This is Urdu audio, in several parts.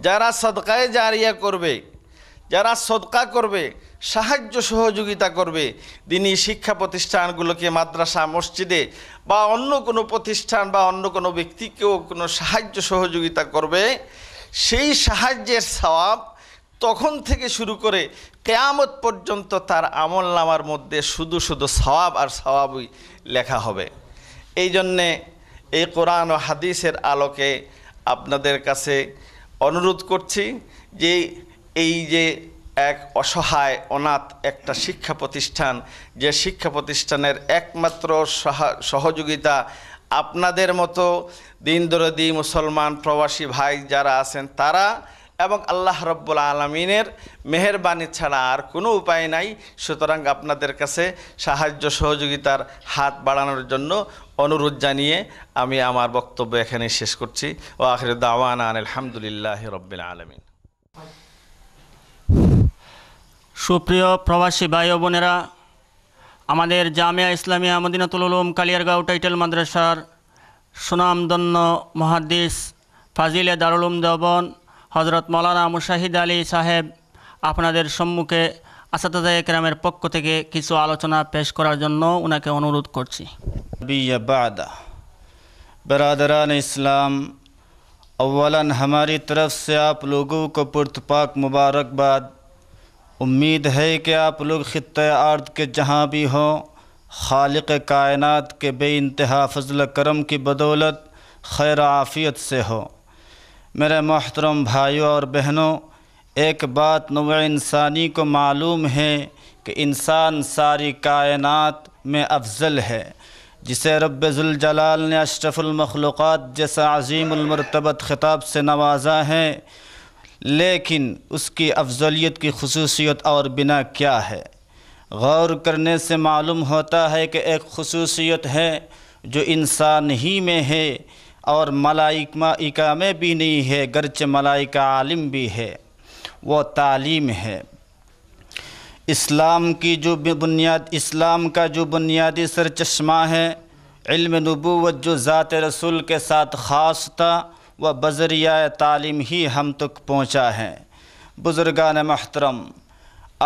যারা সদকায়ে জারিয়া করবে, যারা সদকা করবে, সাহায্য সহযোগিতা করবে, দিনী শিক্ষা প্রতিষ্ঠানগুলোকে, মাদ্রাসা, মসজিদে বা অন্য কোনো প্রতিষ্ঠান বা অন্য কোনো ব্যক্তিকেও কোনো সাহায্য সহযোগিতা করবে, সেই সাহায্যের সওয়াব তখন থেকে শুরু করে কিয়ামত পর্যন্ত তার আমলনামার মধ্যে শুধু শুধু সওয়াব আর সওয়াবই লেখা হবে। এই জন্যে এই কোরআন ও হাদিসের আলোকে আপনাদের কাছে অনুরোধ করছি যে এই যে এক অসহায় অনাথ একটা শিক্ষা প্রতিষ্ঠান, যে শিক্ষা প্রতিষ্ঠানের একমাত্র সহযোগিতা আপনাদের মতো দিনদরদি মুসলমান প্রবাসী ভাই যারা আছেন তারা, এবং আল্লাহ রব্বুল আলামিনের মেহেরবানি ছাড়া আর কোনো উপায় নাই। সুতরাং আপনাদের কাছে সাহায্য সহযোগিতার হাত বাড়ানোর জন্য অনুরোধ জানিয়ে আমি আমার বক্তব্য এখানে শেষ করছি। ওয়া আখিরু দাওয়ানা আলহামদুলিল্লাহি রাব্বিল আলামিন। সুপ্রিয় প্রবাসী ভাই ও বোনেরা, আমাদের জামিয়া ইসলামিয়া মদিনাতুল উলুম কালিয়ারগাঁও টাইটেল মাদ্রাসার সুনামধন্য মুহাদ্দিস ফাজিলে দারুল উলুম দেওবন্দ হযরত মাওলানা মুশাহিদ আলী সাহেব আপনাদের সম্মুখে আসাতিজা ইকরামের পক্ষ থেকে কিছু আলোচনা পেশ করার জন্য ওনাকে অনুরোধ করছি। برادران اسلام، اولاً ہماری طرف سے آپ لوگوں کو پرتپاک مبارکباد۔ امید ہے کہ آپ لوگ خطۂ ارض کے جہاں بھی ہوں، خالق کائنات کے بے انتہا فضل کرم کی بدولت خیر و عافیت سے ہو۔ میرے محترم بھائیوں اور بہنوں، ایک بات نوع انسانی کو معلوم ہے کہ انسان ساری کائنات میں افضل ہے، جسے رب ذوالجلال نے اشرف المخلوقات جیسا عظیم المرتبت خطاب سے نوازا ہے، لیکن اس کی افضلیت کی خصوصیت اور بنا کیا ہے؟ غور کرنے سے معلوم ہوتا ہے کہ ایک خصوصیت ہے جو انسان ہی میں ہے اور ملائکہ میں بھی نہیں ہے، گرچہ ملائکہ عالم بھی ہے، وہ تعلیم ہے۔ اسلام کا جو بنیادی سرچشمہ ہے، علم نبوت جو ذات رسول کے ساتھ خاص تھا، وہ بذریعہ تعلیم ہی ہم تک پہنچا ہے۔ بزرگان محترم،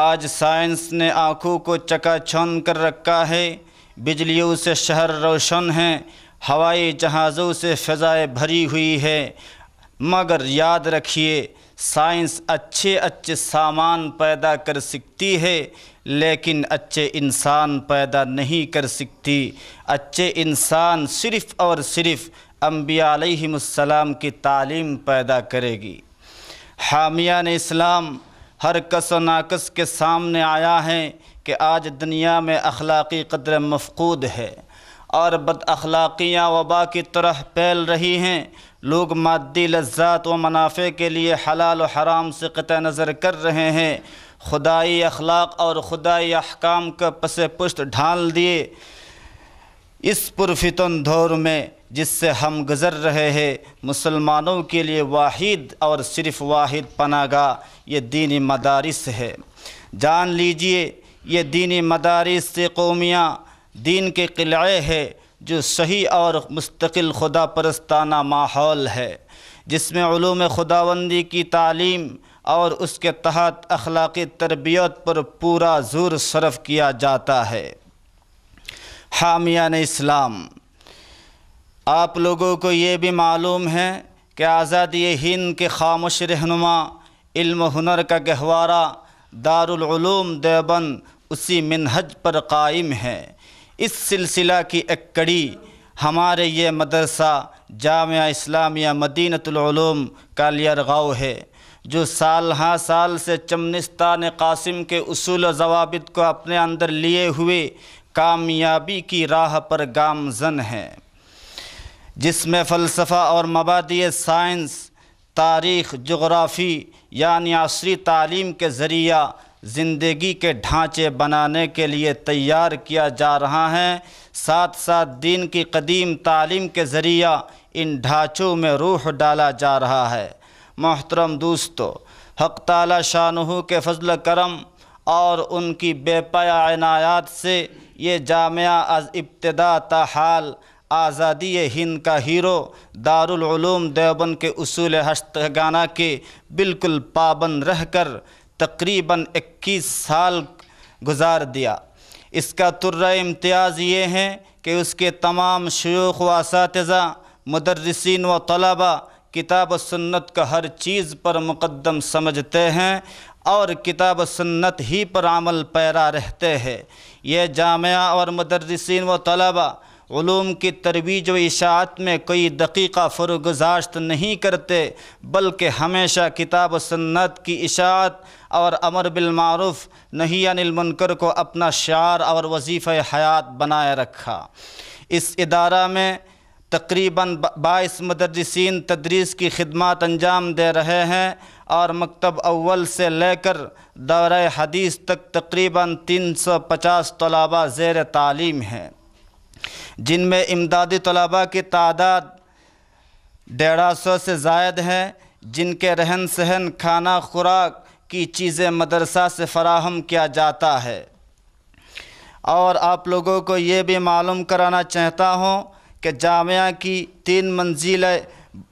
آج سائنس نے آنکھوں کو چکا چوند کر رکھا ہے، بجلیوں سے شہر روشن ہیں، ہوائی جہازوں سے فضائیں بھری ہوئی ہے، مگر یاد رکھیے سائنس اچھے سامان پیدا کر سکتی ہے، لیکن اچھے انسان پیدا نہیں کر سکتی۔ اچھے انسان صرف اور صرف انبیاء علیہم السلام کی تعلیم پیدا کرے گی۔ حامیان اسلام، ہر کس و ناقص کے سامنے آیا ہے کہ آج دنیا میں اخلاقی قدر مفقود ہے اور بد اخلاقیاں وبا کی طرح پھیل رہی ہیں۔ لوگ مادی لذات و منافع کے لیے حلال و حرام سے قطع نظر کر رہے ہیں، خدائی اخلاق اور خدائی احکام کا پس پشت ڈھال دیے۔ اس پرفتن دور میں جس سے ہم گزر رہے ہیں، مسلمانوں کے لیے واحد اور صرف واحد پناہ گاہ یہ دینی مدارس ہے۔ جان لیجئے، یہ دینی مدارس سے قومیاں دین کے قلعے ہے، جو صحیح اور مستقل خدا پرستانہ ماحول ہے، جس میں علوم خداوندی کی تعلیم اور اس کے تحت اخلاقی تربیت پر پورا زور صرف کیا جاتا ہے۔ حامیان اسلام، آپ لوگوں کو یہ بھی معلوم ہے کہ آزادی ہند کے خاموش رہنما، علم و ہنر کا گہوارہ دارالعلوم دیوبند اسی منہج پر قائم ہے۔ اس سلسلہ کی ایک کڑی ہمارے یہ مدرسہ جامعہ اسلامیہ مدینۃ العلوم کالیارگاؤں ہے، جو سال ہاں سال سے چمنستان قاسم کے اصول و ضوابط کو اپنے اندر لیے ہوئے کامیابی کی راہ پر گامزن ہے، جس میں فلسفہ اور مبادئ سائنس، تاریخ، جغرافی یعنی عصری تعلیم کے ذریعہ زندگی کے ڈھانچے بنانے کے لیے تیار کیا جا رہا ہے، ساتھ ساتھ دین کی قدیم تعلیم کے ذریعہ ان ڈھانچوں میں روح ڈالا جا رہا ہے۔ محترم دوستو، حق تعالی شانہ کے فضل کرم اور ان کی بے پایہ عنایات سے یہ جامعہ از ابتدا تا حال آزادی ہند کا ہیرو دارالعلوم دیوبند کے اصول ہشتگانہ کے بالکل پابند رہ کر تقریباً 21 سال گزار دیا۔ اس کا طرہ امتیاز یہ ہے کہ اس کے تمام شیوخ و اساتذہ، مدرسین و طلباء کتاب و سنت کا ہر چیز پر مقدم سمجھتے ہیں اور کتاب و سنت ہی پر عمل پیرا رہتے ہیں۔ یہ جامعہ اور مدرسین و طلباء علوم کی ترویج و اشاعت میں کوئی دقیقہ فرگزاشت نہیں کرتے، بلکہ ہمیشہ کتاب و سنت کی اشاعت اور امر بالمعروف نہی عن المنکر کو اپنا شعار اور وظیفہ حیات بنائے رکھا۔ اس ادارہ میں تقریباً 22 مدرسین تدریس کی خدمات انجام دے رہے ہیں اور مکتب اول سے لے کر دورہ حدیث تک تقریباً 350 طلباء زیر تعلیم ہیں، جن میں امدادی طلباء کی تعداد 150 سے زائد ہے، جن کے رہن سہن، کھانا خوراک کی چیزیں مدرسہ سے فراہم کیا جاتا ہے۔ اور آپ لوگوں کو یہ بھی معلوم کرانا چاہتا ہوں کہ جامعہ کی 3 منزلیں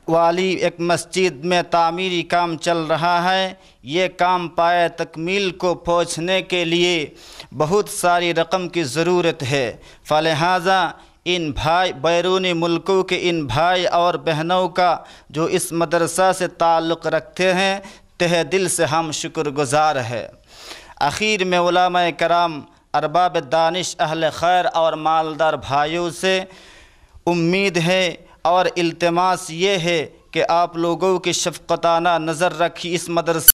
والی ایک مسجد میں تعمیری کام چل رہا ہے۔ یہ کام پائے تکمیل کو پہنچنے کے لیے بہت ساری رقم کی ضرورت ہے، فلہذا ان بیرونی ملکوں کے ان بھائی اور بہنوں کا جو اس مدرسہ سے تعلق رکھتے ہیں، تہ دل سے ہم شکر گزار ہیں۔ آخر میں علماء کرام، ارباب دانش، اہل خیر اور مالدار بھائیوں سے امید ہے اور التماس یہ ہے کہ آپ لوگوں کی شفقتانہ نظر رکھی اس مدرسے